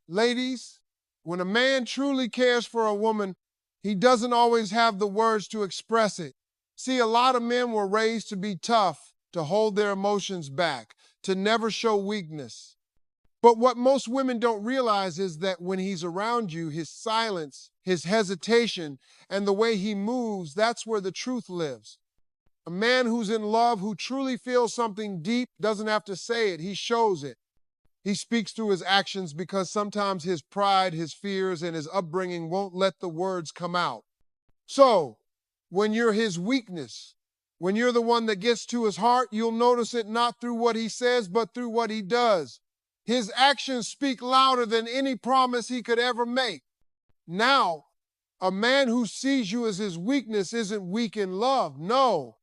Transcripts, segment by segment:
Ladies, when a man truly cares for a woman, he doesn't always have the words to express it. See, a lot of men were raised to be tough, to hold their emotions back, to never show weakness. But what most women don't realize is that when he's around you, his silence, his hesitation, and the way he moves, that's where the truth lives. A man who's in love, who truly feels something deep, doesn't have to say it, he shows it. He speaks through his actions because sometimes his pride, his fears, and his upbringing won't let the words come out. So, when you're his weakness, when you're the one that gets to his heart, you'll notice it not through what he says, but through what he does. His actions speak louder than any promise he could ever make. Now, a man who sees you as his weakness isn't weak in love. No,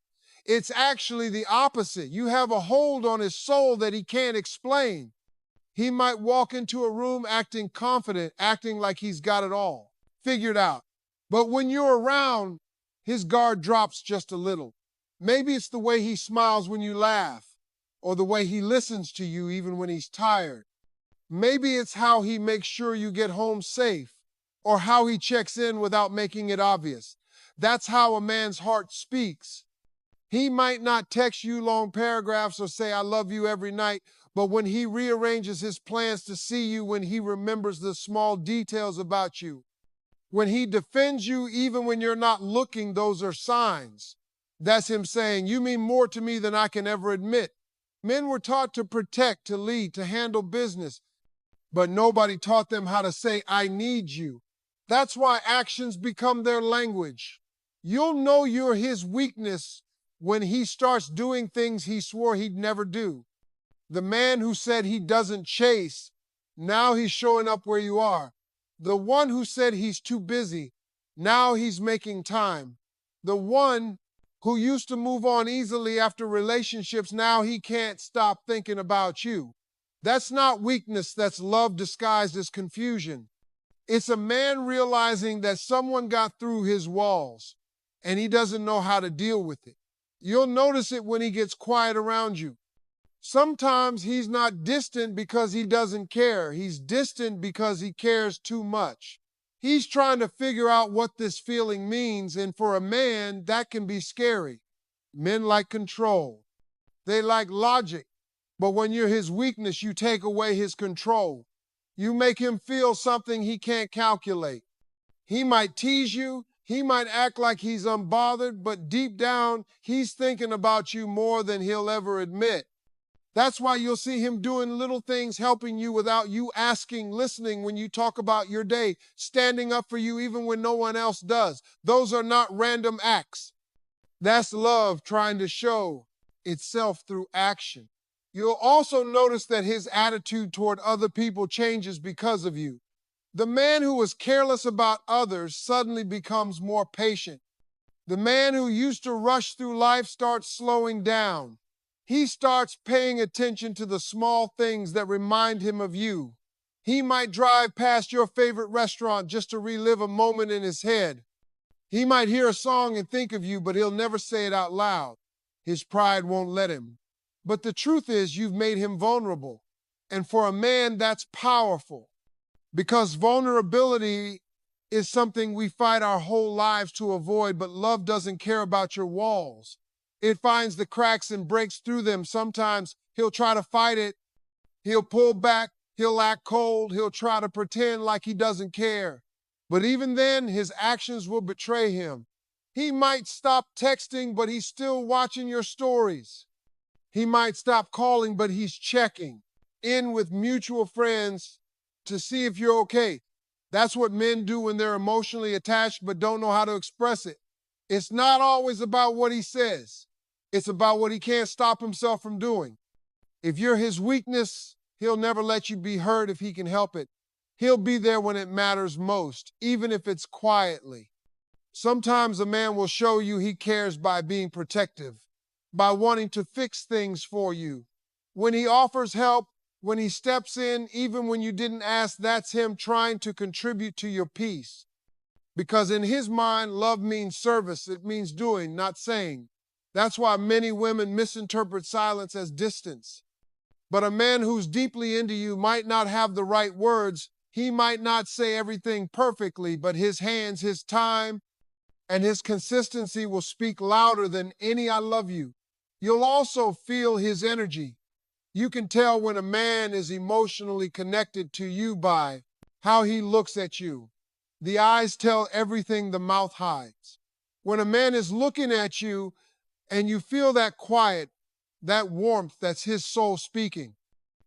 it's actually the opposite. You have a hold on his soul that he can't explain. He might walk into a room acting confident, acting like he's got it all figured out. But when you're around, his guard drops just a little. Maybe it's the way he smiles when you laugh, or the way he listens to you even when he's tired. Maybe it's how he makes sure you get home safe, or how he checks in without making it obvious. That's how a man's heart speaks. He might not text you long paragraphs or say, I love you every night, but when he rearranges his plans to see you, when he remembers the small details about you, when he defends you even when you're not looking, those are signs. That's him saying, you mean more to me than I can ever admit. Men were taught to protect, to lead, to handle business, but nobody taught them how to say, I need you. That's why actions become their language. You'll know you're his weakness when he starts doing things he swore he'd never do. The man who said he doesn't chase, now he's showing up where you are. The one who said he's too busy, now he's making time. The one who used to move on easily after relationships, now he can't stop thinking about you. That's not weakness, that's love disguised as confusion. It's a man realizing that someone got through his walls and he doesn't know how to deal with it. You'll notice it when he gets quiet around you. Sometimes he's not distant because he doesn't care. He's distant because he cares too much. He's trying to figure out what this feeling means, and for a man, that can be scary. Men like control. They like logic. But when you're his weakness, you take away his control. You make him feel something he can't calculate. He might tease you. He might act like he's unbothered, but deep down, he's thinking about you more than he'll ever admit. That's why you'll see him doing little things, helping you without you asking, listening when you talk about your day, standing up for you even when no one else does. Those are not random acts. That's love trying to show itself through action. You'll also notice that his attitude toward other people changes because of you. The man who was careless about others suddenly becomes more patient. The man who used to rush through life starts slowing down. He starts paying attention to the small things that remind him of you. He might drive past your favorite restaurant just to relive a moment in his head. He might hear a song and think of you, but he'll never say it out loud. His pride won't let him. But the truth is, you've made him vulnerable. And for a man, that's powerful. Because vulnerability is something we fight our whole lives to avoid, but love doesn't care about your walls. It finds the cracks and breaks through them. Sometimes he'll try to fight it. He'll pull back. He'll act cold. He'll try to pretend like he doesn't care. But even then, his actions will betray him. He might stop texting, but he's still watching your stories. He might stop calling, but he's checking in with mutual friends to see if you're okay. That's what men do when they're emotionally attached but don't know how to express it. It's not always about what he says. It's about what he can't stop himself from doing. If you're his weakness, he'll never let you be hurt if he can help it. He'll be there when it matters most, even if it's quietly. Sometimes a man will show you he cares by being protective, by wanting to fix things for you. When he offers help, when he steps in, even when you didn't ask, that's him trying to contribute to your peace. Because in his mind, love means service. It means doing, not saying. That's why many women misinterpret silence as distance. But a man who's deeply into you might not have the right words. He might not say everything perfectly, but his hands, his time, and his consistency will speak louder than any "I love you." You'll also feel his energy. You can tell when a man is emotionally connected to you by how he looks at you. The eyes tell everything the mouth hides. When a man is looking at you and you feel that quiet, that warmth, that's his soul speaking.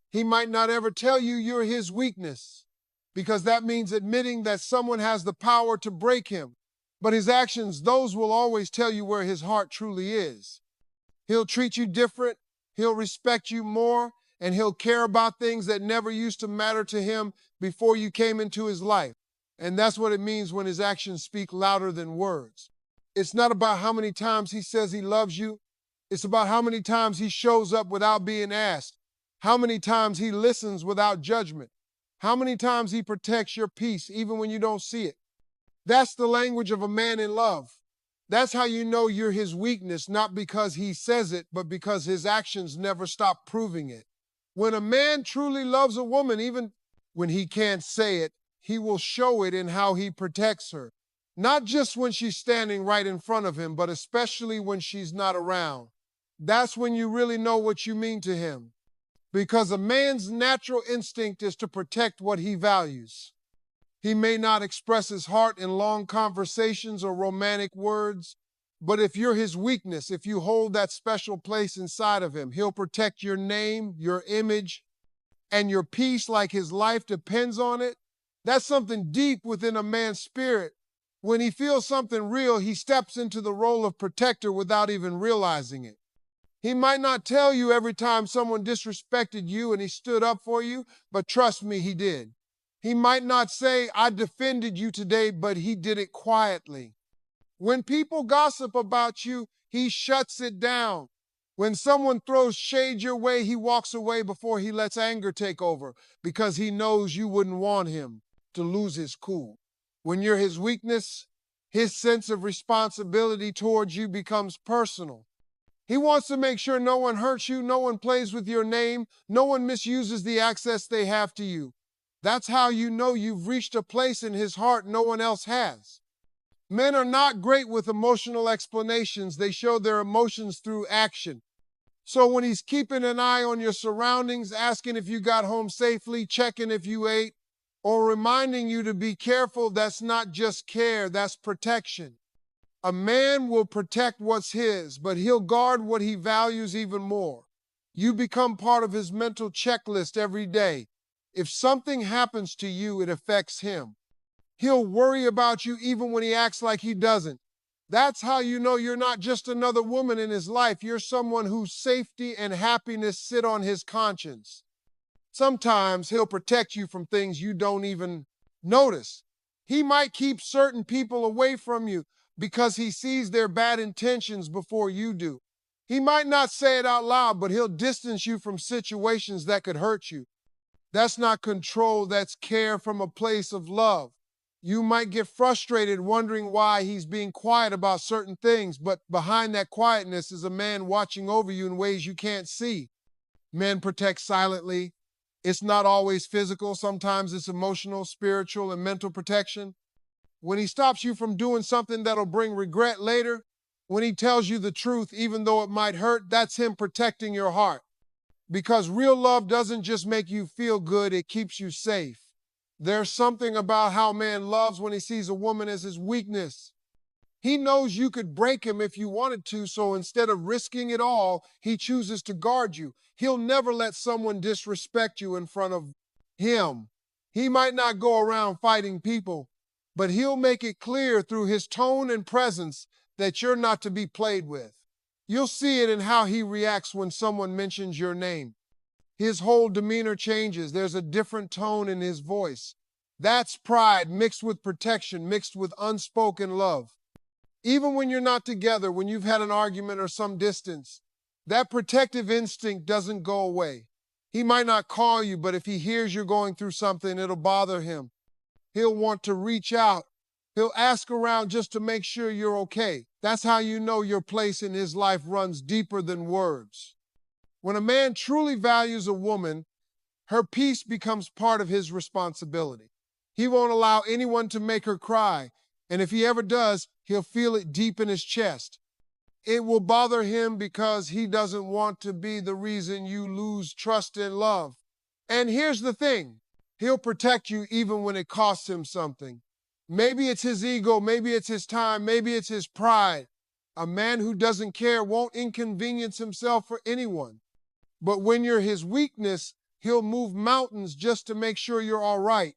He might not ever tell you you're his weakness, because that means admitting that someone has the power to break him. But his actions, those will always tell you where his heart truly is. He'll treat you different, he'll respect you more, and he'll care about things that never used to matter to him before you came into his life. And that's what it means when his actions speak louder than words. It's not about how many times he says he loves you. It's about how many times he shows up without being asked, how many times he listens without judgment, how many times he protects your peace even when you don't see it. That's the language of a man in love. That's how you know you're his weakness, not because he says it, but because his actions never stop proving it. When a man truly loves a woman, even when he can't say it, he will show it in how he protects her. Not just when she's standing right in front of him, but especially when she's not around. That's when you really know what you mean to him. Because a man's natural instinct is to protect what he values. He may not express his heart in long conversations or romantic words, but if you're his weakness, if you hold that special place inside of him, he'll protect your name, your image, and your peace like his life depends on it. That's something deep within a man's spirit. When he feels something real, he steps into the role of protector without even realizing it. He might not tell you every time someone disrespected you and he stood up for you, but trust me, he did. He might not say, "I defended you today," but he did it quietly. When people gossip about you, he shuts it down. When someone throws shade your way, he walks away before he lets anger take over, because he knows you wouldn't want him to lose his cool. When you're his weakness, his sense of responsibility towards you becomes personal. He wants to make sure no one hurts you, no one plays with your name, no one misuses the access they have to you. That's how you know you've reached a place in his heart no one else has. Men are not great with emotional explanations. They show their emotions through action. So when he's keeping an eye on your surroundings, asking if you got home safely, checking if you ate, or reminding you to be careful, that's not just care, that's protection. A man will protect what's his, but he'll guard what he values even more. You become part of his mental checklist every day. If something happens to you, it affects him. He'll worry about you even when he acts like he doesn't. That's how you know you're not just another woman in his life. You're someone whose safety and happiness sit on his conscience. Sometimes he'll protect you from things you don't even notice. He might keep certain people away from you because he sees their bad intentions before you do. He might not say it out loud, but he'll distance you from situations that could hurt you. That's not control, that's care from a place of love. You might get frustrated wondering why he's being quiet about certain things, but behind that quietness is a man watching over you in ways you can't see. Men protect silently. It's not always physical. Sometimes it's emotional, spiritual, and mental protection. When he stops you from doing something that'll bring regret later, when he tells you the truth, even though it might hurt, that's him protecting your heart. Because real love doesn't just make you feel good, it keeps you safe. There's something about how a man loves when he sees a woman as his weakness. He knows you could break him if you wanted to, so instead of risking it all, he chooses to guard you. He'll never let someone disrespect you in front of him. He might not go around fighting people, but he'll make it clear through his tone and presence that you're not to be played with. You'll see it in how he reacts when someone mentions your name. His whole demeanor changes. There's a different tone in his voice. That's pride mixed with protection, mixed with unspoken love. Even when you're not together, when you've had an argument or some distance, that protective instinct doesn't go away. He might not call you, but if he hears you're going through something, it'll bother him. He'll want to reach out. He'll ask around just to make sure you're okay. That's how you know your place in his life runs deeper than words. When a man truly values a woman, her peace becomes part of his responsibility. He won't allow anyone to make her cry. And if he ever does, he'll feel it deep in his chest. It will bother him because he doesn't want to be the reason you lose trust and love. And here's the thing, he'll protect you even when it costs him something. Maybe it's his ego, maybe it's his time, maybe it's his pride. A man who doesn't care won't inconvenience himself for anyone. But when you're his weakness, he'll move mountains just to make sure you're all right.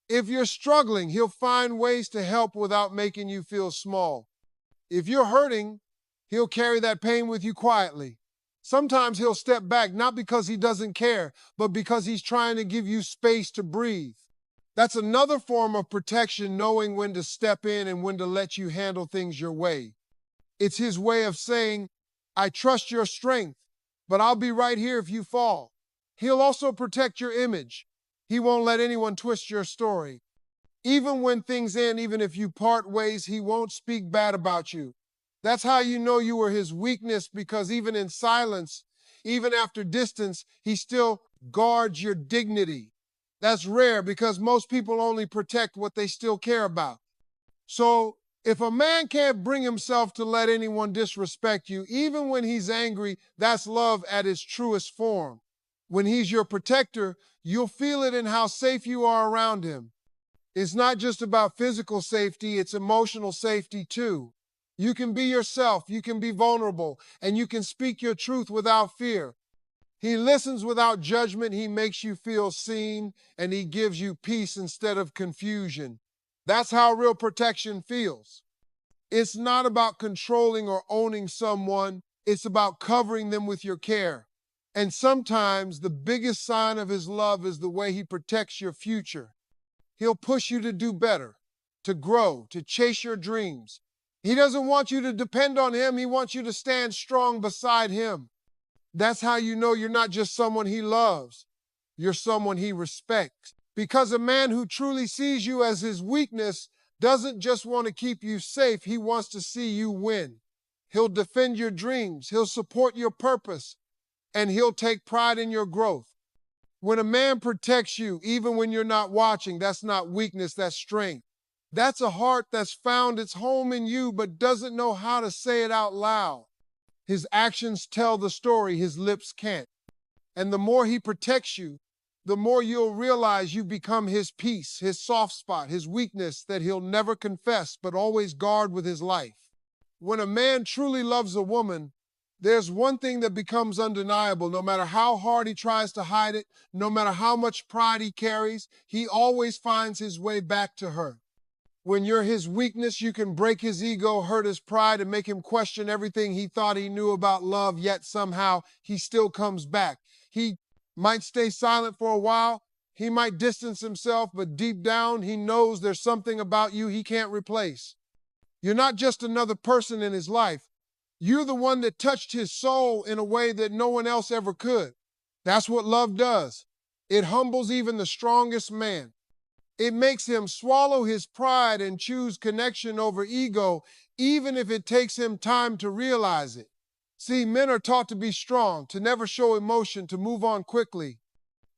If you're struggling, he'll find ways to help without making you feel small. If you're hurting, he'll carry that pain with you quietly. Sometimes he'll step back, not because he doesn't care, but because he's trying to give you space to breathe. That's another form of protection, knowing when to step in and when to let you handle things your way. It's his way of saying, I trust your strength, but I'll be right here if you fall. He'll also protect your image. He won't let anyone twist your story. Even when things end, even if you part ways, he won't speak bad about you. That's how you know you were his weakness, because even in silence, even after distance, he still guards your dignity. That's rare because most people only protect what they still care about. So if a man can't bring himself to let anyone disrespect you, even when he's angry, that's love at its truest form. When he's your protector, you'll feel it in how safe you are around him. It's not just about physical safety, it's emotional safety too. You can be yourself, you can be vulnerable, and you can speak your truth without fear. He listens without judgment, he makes you feel seen, and he gives you peace instead of confusion. That's how real protection feels. It's not about controlling or owning someone, it's about covering them with your care. And sometimes the biggest sign of his love is the way he protects your future. He'll push you to do better, to grow, to chase your dreams. He doesn't want you to depend on him. He wants you to stand strong beside him. That's how you know you're not just someone he loves. You're someone he respects. Because a man who truly sees you as his weakness doesn't just want to keep you safe. He wants to see you win. He'll defend your dreams. He'll support your purpose. And he'll take pride in your growth. When a man protects you, even when you're not watching, that's not weakness, that's strength. That's a heart that's found its home in you but doesn't know how to say it out loud. His actions tell the story, his lips can't. And the more he protects you, the more you'll realize you become his peace, his soft spot, his weakness that he'll never confess but always guard with his life. When a man truly loves a woman, there's one thing that becomes undeniable. No matter how hard he tries to hide it, no matter how much pride he carries, he always finds his way back to her. When you're his weakness, you can break his ego, hurt his pride, and make him question everything he thought he knew about love, yet somehow he still comes back. He might stay silent for a while, he might distance himself, but deep down he knows there's something about you he can't replace. You're not just another person in his life. You're the one that touched his soul in a way that no one else ever could. That's what love does. It humbles even the strongest man. It makes him swallow his pride and choose connection over ego, even if it takes him time to realize it. See, men are taught to be strong, to never show emotion, to move on quickly.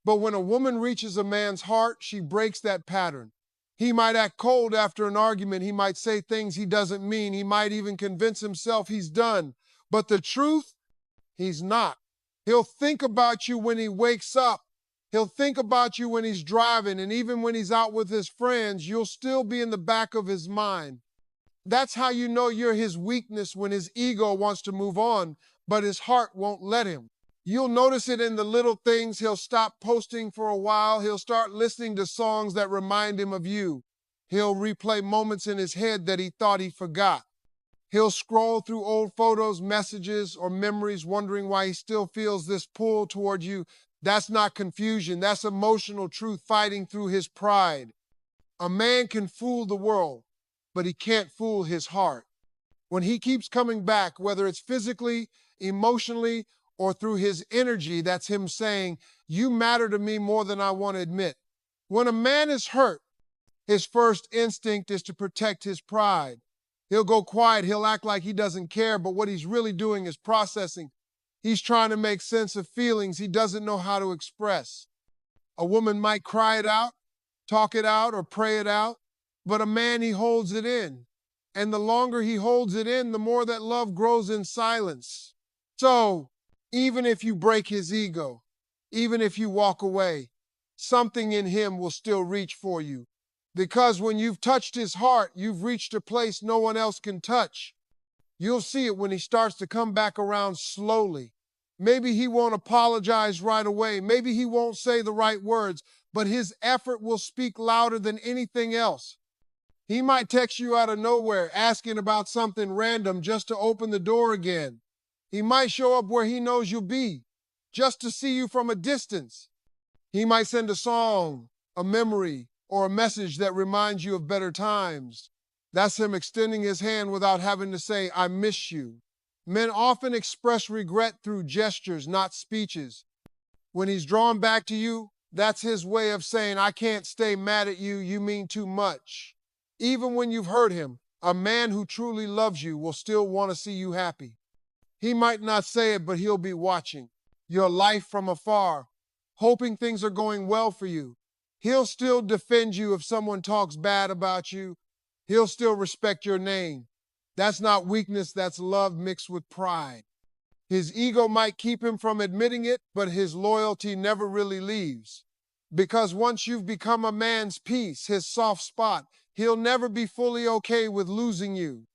But when a woman reaches a man's heart, she breaks that pattern. He might act cold after an argument. He might say things he doesn't mean. He might even convince himself he's done. But the truth, he's not. He'll think about you when he wakes up. He'll think about you when he's driving, and even when he's out with his friends, you'll still be in the back of his mind. That's how you know you're his weakness, when his ego wants to move on, but his heart won't let him. You'll notice it in the little things. He'll stop posting for a while. He'll start listening to songs that remind him of you. He'll replay moments in his head that he thought he forgot. He'll scroll through old photos, messages, or memories, wondering why he still feels this pull toward you. That's not confusion. That's emotional truth fighting through his pride. A man can fool the world, but he can't fool his heart. When he keeps coming back, whether it's physically, emotionally, or through his energy, that's him saying, you matter to me more than I want to admit. When a man is hurt, his first instinct is to protect his pride. He'll go quiet, he'll act like he doesn't care, but what he's really doing is processing. He's trying to make sense of feelings he doesn't know how to express. A woman might cry it out, talk it out or pray it out, but a man, he holds it in. And the longer he holds it in, the more that love grows in silence. So, even if you break his ego, even if you walk away, something in him will still reach for you. Because when you've touched his heart, you've reached a place no one else can touch. You'll see it when he starts to come back around slowly. Maybe he won't apologize right away. Maybe he won't say the right words, but his effort will speak louder than anything else. He might text you out of nowhere asking about something random just to open the door again. He might show up where he knows you'll be, just to see you from a distance. He might send a song, a memory, or a message that reminds you of better times. That's him extending his hand without having to say, I miss you. Men often express regret through gestures, not speeches. When he's drawn back to you, that's his way of saying, I can't stay mad at you, you mean too much. Even when you've hurt him, a man who truly loves you will still want to see you happy. He might not say it, but he'll be watching your life from afar, hoping things are going well for you. He'll still defend you if someone talks bad about you. He'll still respect your name. That's not weakness, that's love mixed with pride. His ego might keep him from admitting it, but his loyalty never really leaves. Because once you've become a man's piece, his soft spot, he'll never be fully okay with losing you.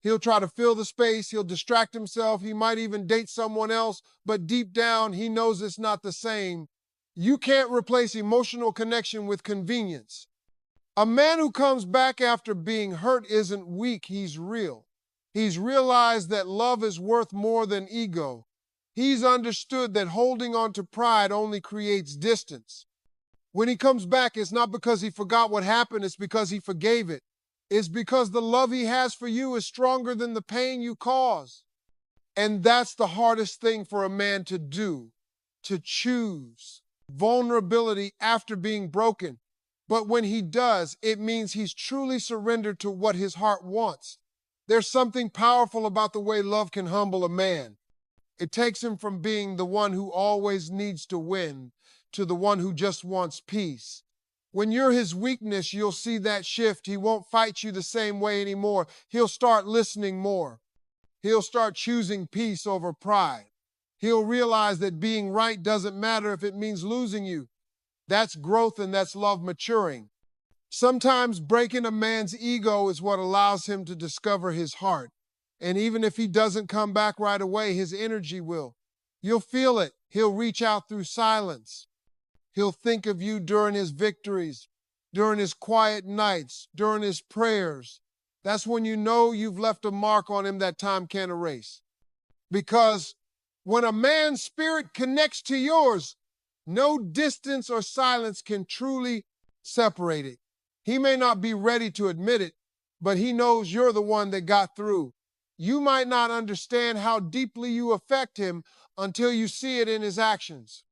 He'll try to fill the space, he'll distract himself, he might even date someone else, but deep down, he knows it's not the same. You can't replace emotional connection with convenience. A man who comes back after being hurt isn't weak, he's real. He's realized that love is worth more than ego. He's understood that holding on to pride only creates distance. When he comes back, it's not because he forgot what happened, it's because he forgave it. It's because the love he has for you is stronger than the pain you caused. And that's the hardest thing for a man to do, to choose vulnerability after being broken. But when he does, it means he's truly surrendered to what his heart wants. There's something powerful about the way love can humble a man. It takes him from being the one who always needs to win to the one who just wants peace. When you're his weakness, you'll see that shift. He won't fight you the same way anymore. He'll start listening more. He'll start choosing peace over pride. He'll realize that being right doesn't matter if it means losing you. That's growth and that's love maturing. Sometimes breaking a man's ego is what allows him to discover his heart. And even if he doesn't come back right away, his energy will. You'll feel it. He'll reach out through silence. He'll think of you during his victories, during his quiet nights, during his prayers. That's when you know you've left a mark on him that time can't erase. Because when a man's spirit connects to yours, no distance or silence can truly separate it. He may not be ready to admit it, but he knows you're the one that got through. You might not understand how deeply you affect him until you see it in his actions.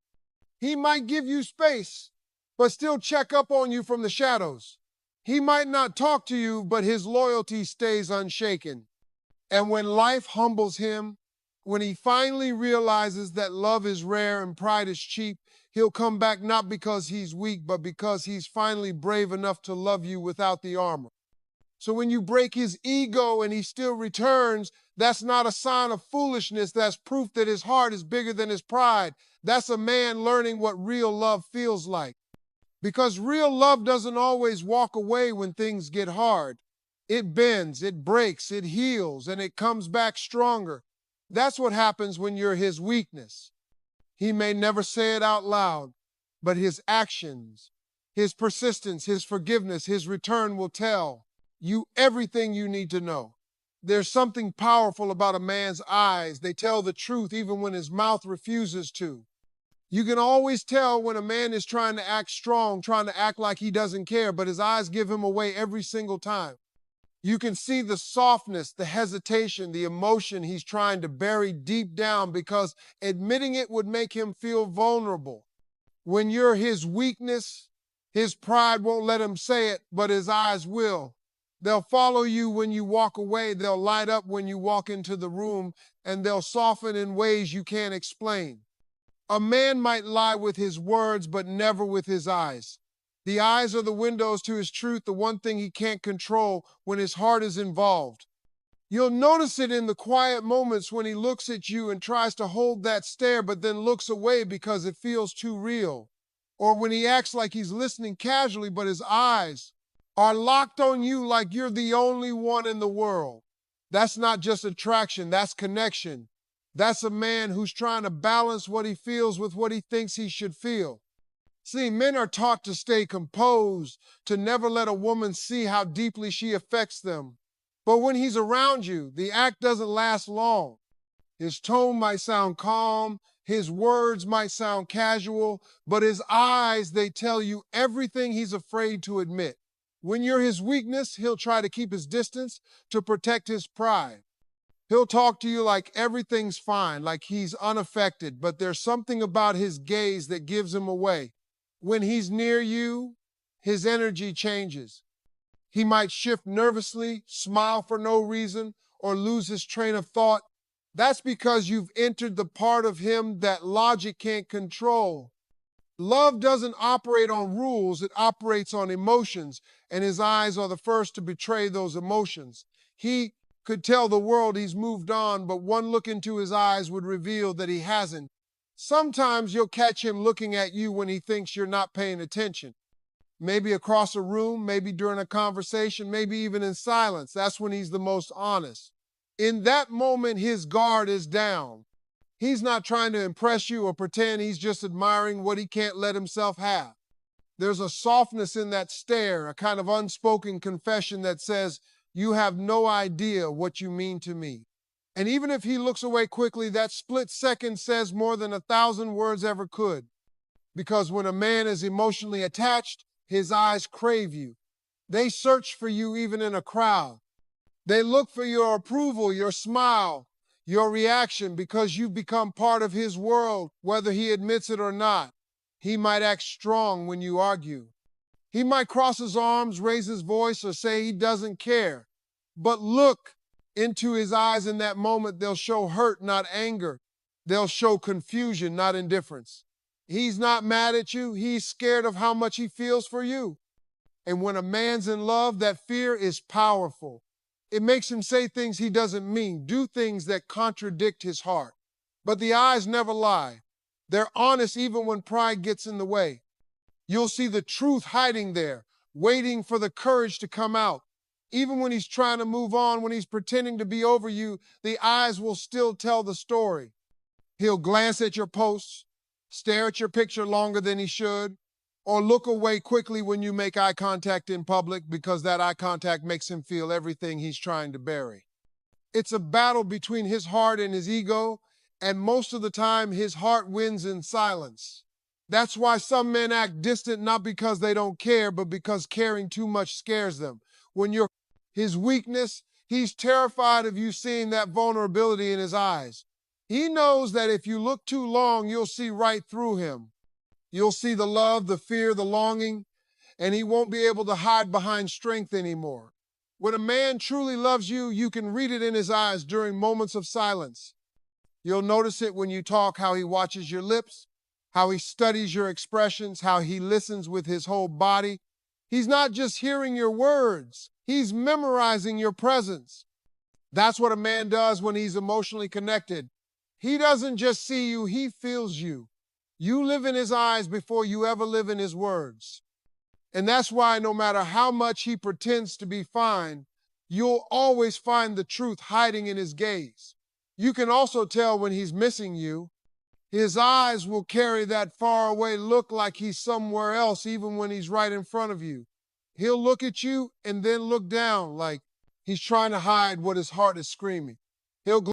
He might give you space, but still check up on you from the shadows. He might not talk to you, but his loyalty stays unshaken. And when life humbles him, when he finally realizes that love is rare and pride is cheap, he'll come back not because he's weak, but because he's finally brave enough to love you without the armor. So when you break his ego and he still returns, that's not a sign of foolishness. That's proof that his heart is bigger than his pride. That's a man learning what real love feels like. Because real love doesn't always walk away when things get hard. It bends, it breaks, it heals, and it comes back stronger. That's what happens when you're his weakness. He may never say it out loud, but his actions, his persistence, his forgiveness, his return will tell you everything you need to know. There's something powerful about a man's eyes. They tell the truth even when his mouth refuses to. You can always tell when a man is trying to act strong, trying to act like he doesn't care, but his eyes give him away every single time. You can see the softness, the hesitation, the emotion he's trying to bury deep down because admitting it would make him feel vulnerable. When you're his weakness, his pride won't let him say it, but his eyes will. They'll follow you when you walk away. They'll light up when you walk into the room, and they'll soften in ways you can't explain. A man might lie with his words, but never with his eyes. The eyes are the windows to his truth, the one thing he can't control when his heart is involved. You'll notice it in the quiet moments when he looks at you and tries to hold that stare but then looks away because it feels too real. Or when he acts like he's listening casually but his eyes are locked on you like you're the only one in the world. That's not just attraction, that's connection. That's a man who's trying to balance what he feels with what he thinks he should feel. See, men are taught to stay composed, to never let a woman see how deeply she affects them. But when he's around you, the act doesn't last long. His tone might sound calm, his words might sound casual, but his eyes, they tell you everything he's afraid to admit. When you're his weakness, he'll try to keep his distance to protect his pride. He'll talk to you like everything's fine, like he's unaffected, but there's something about his gaze that gives him away. When he's near you, his energy changes. He might shift nervously, smile for no reason, or lose his train of thought. That's because you've entered the part of him that logic can't control. Love doesn't operate on rules, it operates on emotions, and his eyes are the first to betray those emotions. He could tell the world he's moved on, but one look into his eyes would reveal that he hasn't. Sometimes you'll catch him looking at you when he thinks you're not paying attention. Maybe across a room, maybe during a conversation, maybe even in silence. That's when he's the most honest. In that moment, his guard is down. He's not trying to impress you or pretend, he's just admiring what he can't let himself have. There's a softness in that stare, a kind of unspoken confession that says, "You have no idea what you mean to me." And even if he looks away quickly, that split second says more than 1,000 words ever could. Because when a man is emotionally attached, his eyes crave you. They search for you even in a crowd. They look for your approval, your smile, your reaction, because you've become part of his world, whether he admits it or not. He might act strong when you argue. He might cross his arms, raise his voice, or say he doesn't care. But look into his eyes in that moment, they'll show hurt, not anger. They'll show confusion, not indifference. He's not mad at you. He's scared of how much he feels for you. And when a man's in love, that fear is powerful. It makes him say things he doesn't mean, do things that contradict his heart. But the eyes never lie. They're honest even when pride gets in the way. You'll see the truth hiding there, waiting for the courage to come out. Even when he's trying to move on, when he's pretending to be over you, the eyes will still tell the story. He'll glance at your posts, stare at your picture longer than he should, or look away quickly when you make eye contact in public because that eye contact makes him feel everything he's trying to bury. It's a battle between his heart and his ego, and most of the time his heart wins in silence. That's why some men act distant not because they don't care, but because caring too much scares them. When you're his weakness, he's terrified of you seeing that vulnerability in his eyes. He knows that if you look too long, you'll see right through him. You'll see the love, the fear, the longing, and he won't be able to hide behind strength anymore. When a man truly loves you, you can read it in his eyes during moments of silence. You'll notice it when you talk, how he watches your lips, how he studies your expressions, how he listens with his whole body. He's not just hearing your words, he's memorizing your presence. That's what a man does when he's emotionally connected. He doesn't just see you, he feels you. You live in his eyes before you ever live in his words. And that's why no matter how much he pretends to be fine, you'll always find the truth hiding in his gaze. You can also tell when he's missing you. His eyes will carry that faraway look like he's somewhere else even when he's right in front of you. He'll look at you and then look down like he's trying to hide what his heart is screaming. He'll